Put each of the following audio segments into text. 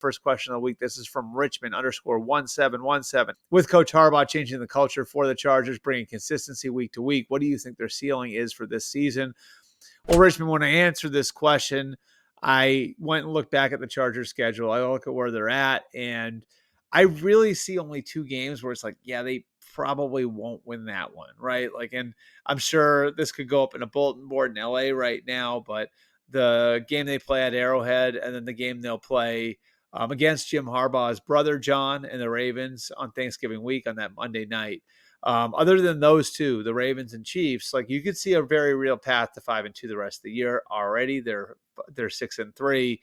First question of the week. This is from Richmond _1717. With Coach Harbaugh changing the culture for the Chargers, bringing consistency week to week, what do you think their ceiling is for this season? Well, Richmond, when I answered this question, I went and looked back at the Chargers schedule. I look at where they're at, and I really see only 2 games where it's like, yeah, they probably won't win that one, right? Like, and I'm sure this could go up in a bulletin board in LA right now, but the game they play at Arrowhead and then the game they'll play against Jim Harbaugh's brother, John, and the Ravens on Thanksgiving week on that Monday night. Other than those two, the Ravens and Chiefs, like you could see a very real path to 5-2 the rest of the year already. They're 6-3.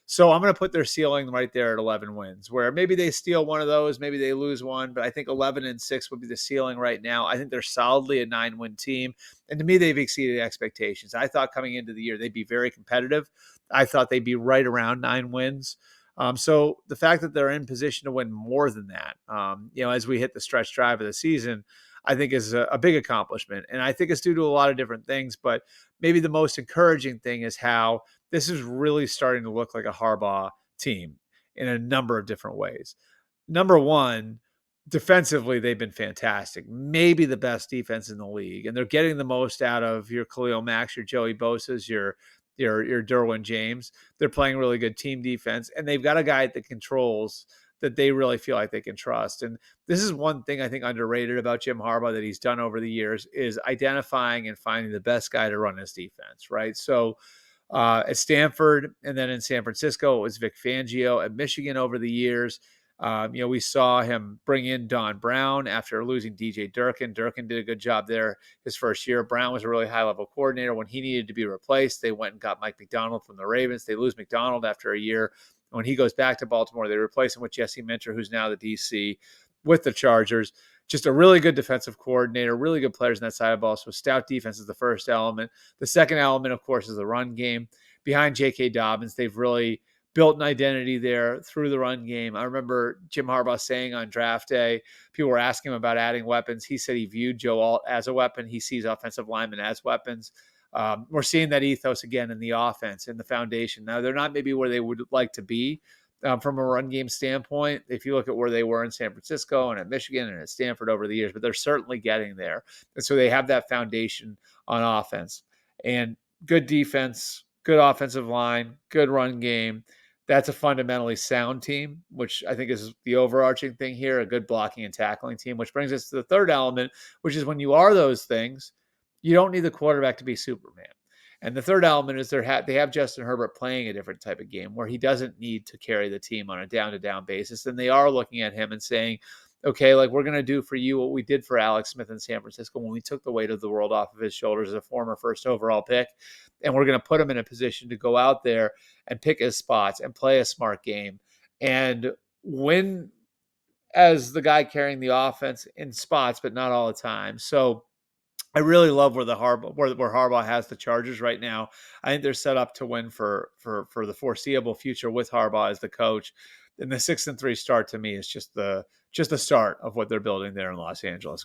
So I'm going to put their ceiling right there at 11 wins, where maybe they steal one of those, maybe they lose one, but I think 11-6 would be the ceiling right now. I think they're solidly a 9-win team. And to me, they've exceeded expectations. I thought coming into the year, they'd be very competitive. I thought they'd be right around 9 wins. So the fact that they're in position to win more than that, as we hit the stretch drive of the season, I think is a big accomplishment. And I think it's due to a lot of different things, but maybe the most encouraging thing is how this is really starting to look like a Harbaugh team in a number of different ways. Number one, defensively, they've been fantastic. Maybe the best defense in the league. And they're getting the most out of your Khalil Max, your Joey Bosa's, your Derwin James. They're playing really good team defense. And they've got a guy at the controls that they really feel like they can trust. And this is one thing I think underrated about Jim Harbaugh that he's done over the years is identifying and finding the best guy to run his defense, right? So at Stanford and then in San Francisco, it was Vic Fangio. At Michigan over the years, we saw him bring in Don Brown after losing DJ Durkin. Durkin did a good job there his first year. Brown was a really high-level coordinator. When he needed to be replaced, they went and got Mike McDonald from the Ravens. They lose McDonald after a year. When he goes back to Baltimore, they replace him with Jesse Minter, who's now the DC with the Chargers. Just a really good defensive coordinator, really good players on that side of the ball. So stout defense is the first element. The second element, of course, is the run game. Behind J.K. Dobbins, they've really built an identity there through the run game. I remember Jim Harbaugh saying on draft day, people were asking him about adding weapons. He said he viewed Joe Alt as a weapon. He sees offensive linemen as weapons. We're seeing that ethos again in the offense and the foundation. Now, they're not maybe where they would like to be from a run game standpoint, if you look at where they were in San Francisco and at Michigan and at Stanford over the years, but they're certainly getting there. And so they have that foundation on offense and good defense, good offensive line, good run game. That's a fundamentally sound team, which I think is the overarching thing here, a good blocking and tackling team, which brings us to the third element, which is when you are those things, you don't need the quarterback to be Superman. And the third element is they have Justin Herbert playing a different type of game where he doesn't need to carry the team on a down-to-down basis. And they are looking at him and saying, okay, like we're going to do for you what we did for Alex Smith in San Francisco when we took the weight of the world off of his shoulders as a former first overall pick. And we're going to put him in a position to go out there and pick his spots and play a smart game and win as the guy carrying the offense in spots, but not all the time. So I really love where Harbaugh has the Chargers right now. I think they're set up to win for the foreseeable future with Harbaugh as the coach. And the 6-3 start to me is just the start of what they're building there in Los Angeles.